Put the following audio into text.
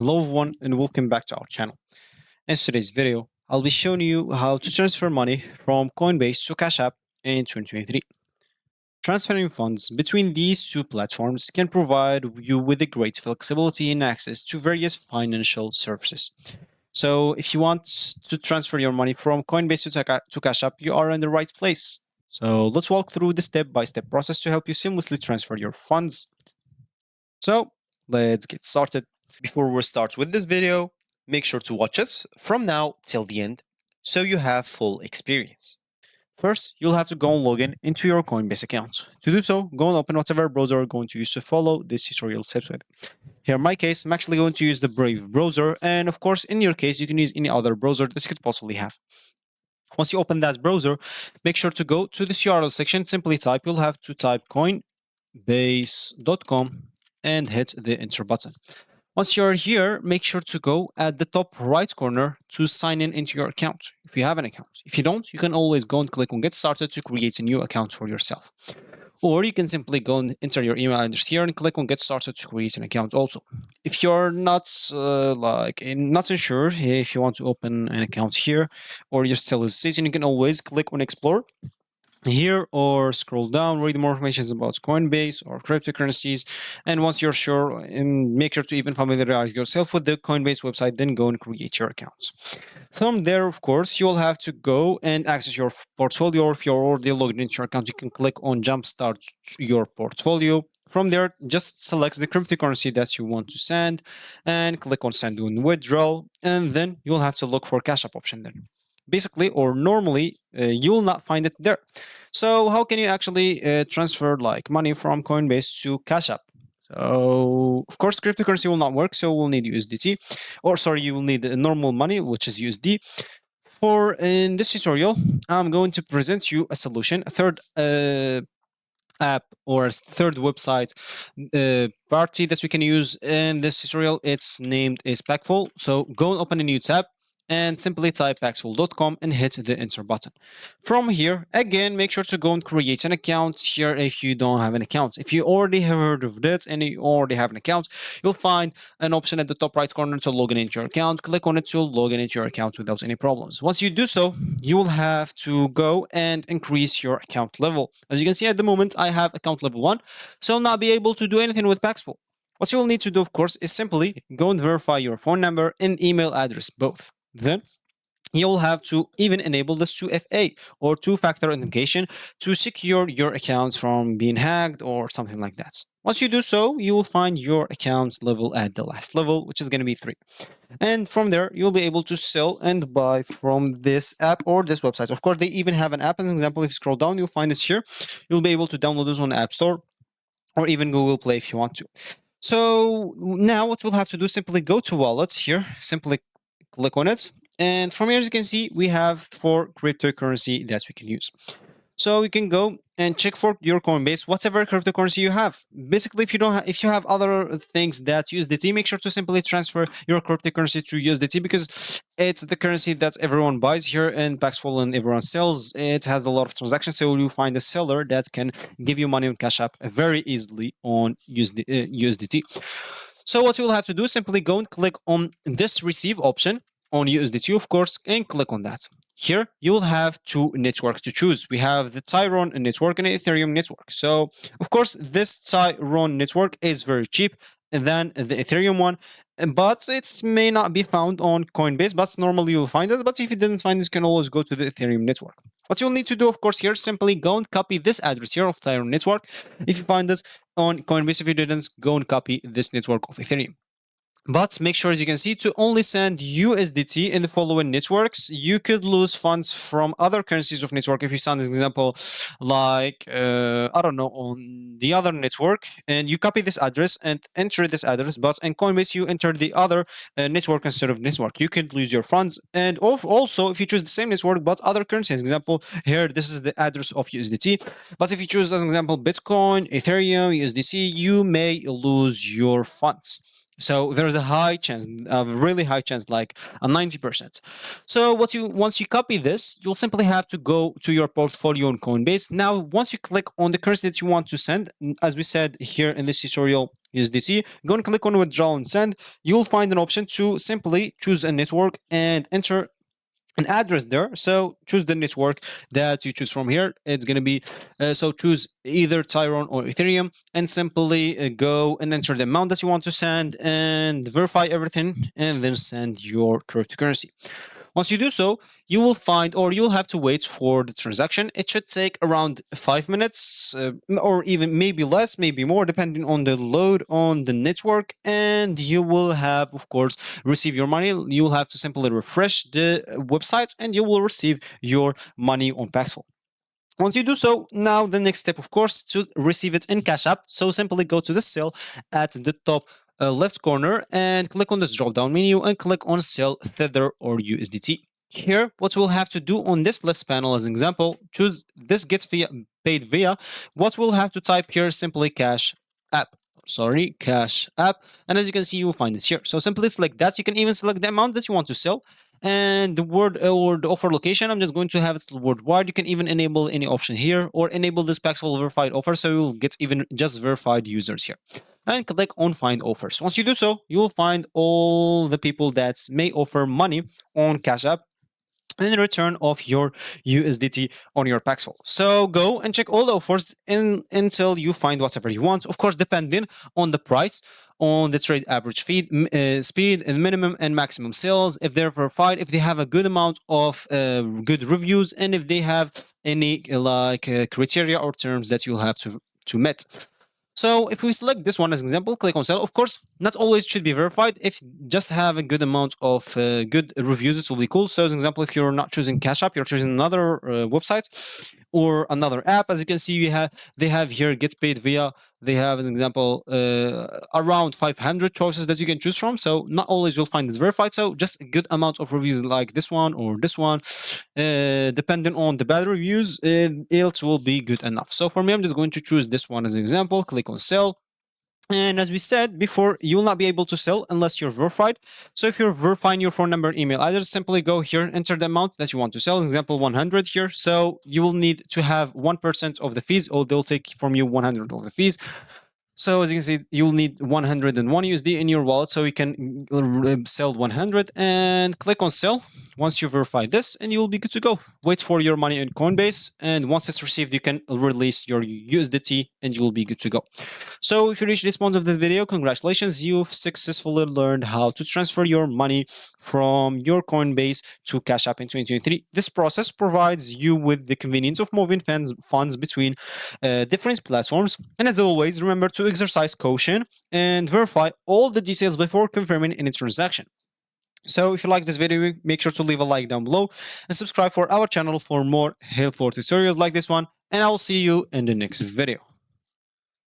Hello everyone and welcome back to our channel. In today's video, I'll be showing you how to transfer money from Coinbase to CashApp in 2023. Transferring funds between these two platforms can provide you with a great flexibility and access to various financial services. So if you want to transfer your money from Coinbase to CashApp, you are in the right place. So let's walk through the step-by-step process to help you seamlessly transfer your funds. So let's get started. Before we start with this video, make sure to watch us from now till the end so you have full experience. First, you'll have to go and log in into your Coinbase account. To do so, go and open whatever browser you're going to use to follow this tutorial steps with. Here in my case, I'm actually going to use the Brave browser, and of course, in your case, you can use any other browser that you could possibly have. Once you open that browser, make sure to go to this URL section, simply type, you'll have to type coinbase.com and hit the enter button. Once you're here, make sure to go at the top right corner to sign in into your account, if you have an account. If you don't, you can always go and click on Get Started to create a new account for yourself. Or you can simply go and enter your email address here and click on Get Started to create an account also. If you're not not sure if you want to open an account here or you're still hesitating, you can always click on Explore here or scroll down, read more information about Coinbase or cryptocurrencies, and once you're sure, and make sure to even familiarize yourself with the Coinbase website, then go and create your accounts. From there, of course, you'll have to go and access your portfolio, or if you're already logged into your account, you can click on Jumpstart your portfolio. From there, just select the cryptocurrency that you want to send and click on Send and Withdraw, and then you'll have to look for CashApp option then. Basically, or normally, you will not find it there. So how can you actually transfer like money from Coinbase to CashApp? So of course, cryptocurrency will not work. So we'll need USDT, or sorry, you will need normal money, which is USD. For in this tutorial, I'm going to present you a solution, a third app or a third website party that we can use in this tutorial. It's named is Packful. So go and open a new tab and simply type paxful.com and hit the enter button. From here, again, make sure to go and create an account here if you don't have an account. If you already have heard of that and you already have an account, you'll find an option at the top right corner to log in into your account. Click on it to log in into your account without any problems. Once you do so, you will have to go and increase your account level. As you can see at the moment, I have account level 1, so I'll not be able to do anything with Paxful. What you will need to do, of course, is simply go and verify your phone number and email address, both. Then you'll have to even enable this 2FA or two-factor authentication to secure your accounts from being hacked or something like that. Once you do so, you will find your account level at the last level, which is going to be 3. And from there, you'll be able to sell and buy from this app or this website. Of course, they even have an app. As an example, if you scroll down, you'll find this here. You'll be able to download this on the App Store or even Google Play if you want to. So now what we'll have to do is simply go to wallets here, simply click on it, and from here, as you can see, we have 4 cryptocurrency that we can use. So you can go and check for your Coinbase, whatever cryptocurrency you have. Basically, if you have other things that USDT, make sure to simply transfer your cryptocurrency to USDT because it's the currency that everyone buys here in Paxful and everyone sells. It has a lot of transactions, so you find a seller that can give you money on Cash App very easily on USDT. So what you will have to do is simply go and click on this receive option on USDT, of course, and click on that. Here, you will have 2 networks to choose. We have the Tyrone network and the Ethereum network. So, of course, this Tyrone network is very cheap than the Ethereum one, but it may not be found on Coinbase, but normally you'll find it. But if you didn't find it, you can always go to the Ethereum network. What you'll need to do, of course, here, simply go and copy this address here of Tyrone network. If you find it on Coinbase, if you didn't, go and copy this network of Ethereum. But make sure, as you can see, to only send USDT in the following networks. You could lose funds from other currencies of network. If you send an example like, I don't know, on the other network, and you copy this address and enter this address, but in Coinbase, you enter the other network instead of network. You could lose your funds. And also, if you choose the same network, but other currencies, example, here, this is the address of USDT. But if you choose, as an example, Bitcoin, Ethereum, USDC, you may lose your funds. So there's a high chance, a really high chance, like a 90%. So once you copy this, you'll simply have to go to your portfolio on Coinbase. Now, once you click on the currency that you want to send, as we said here in this tutorial, USDC, go and click on withdraw and send. You'll find an option to simply choose a network and enter an address there. So choose the network that you choose from here. It's going to be so choose either Tyrone or Ethereum, and simply go and enter the amount that you want to send and verify everything, and then send your cryptocurrency. Once you do so, you will find, or you'll have to wait for the transaction. It should take around 5 minutes, or even maybe less, maybe more, depending on the load on the network. And you will have, of course, receive your money. You'll have to simply refresh the website, and you will receive your money on Paxful. Once you do so, now the next step, of course, to receive it in CashApp. So simply go to the cell at the top left corner and click on this drop down menu and click on sell Tether or USDT. Here, what we'll have to do on this left panel as an example, choose this gets paid via. What we'll have to type here is simply cash app. Cash app. And as you can see, you'll find it here. So simply select that. You can even select the amount that you want to sell. And the word or the offer location, I'm just going to have it worldwide. You can even enable any option here or enable this Paxful verified offer, so you'll get even just verified users here. And click on find offers. Once you do so, you will find all the people that may offer money on Cash App in return of your USDT on your Paxful. So go and check all the offers until you find whatever you want. Of course, depending on the price, on the trade average speed, and minimum and maximum sales, if they're verified, if they have a good amount of good reviews, and if they have any criteria or terms that you'll have to meet. So if we select this one as an example, click on sell. Of course, not always should be verified. If just have a good amount of good reviews, it will be cool. So as an example, if you're not choosing Cash App, you're choosing another website or another app. As you can see, they have here get paid via. They have, as an example, around 500 choices that you can choose from. So not always you'll find it's verified. So just a good amount of reviews like this one or this one, depending on the bad reviews, it will be good enough. So for me, I'm just going to choose this one as an example. Click on sell. And as we said before, you will not be able to sell unless you're verified. So if you're verifying your phone number and email address, simply go here, enter the amount that you want to sell. For example, 100 here. So you will need to have 1% of the fees, or they'll take from you 100 of the fees. So as you can see, you'll need 101 USD in your wallet, so you can sell 100 and click on sell. Once you verify this, and you will be good to go. Wait for your money in Coinbase, and once it's received, you can release your USDT, and you will be good to go. So if you reach this point of this video, congratulations, you've successfully learned how to transfer your money from your Coinbase to Cash App in 2023. This process provides you with the convenience of moving funds between different platforms. And as always, remember to exercise caution and verify all the details before confirming any transaction. So if you like this video, make sure to leave a like down below and subscribe for our channel for more helpful tutorials like this one. And I will see you in the next video.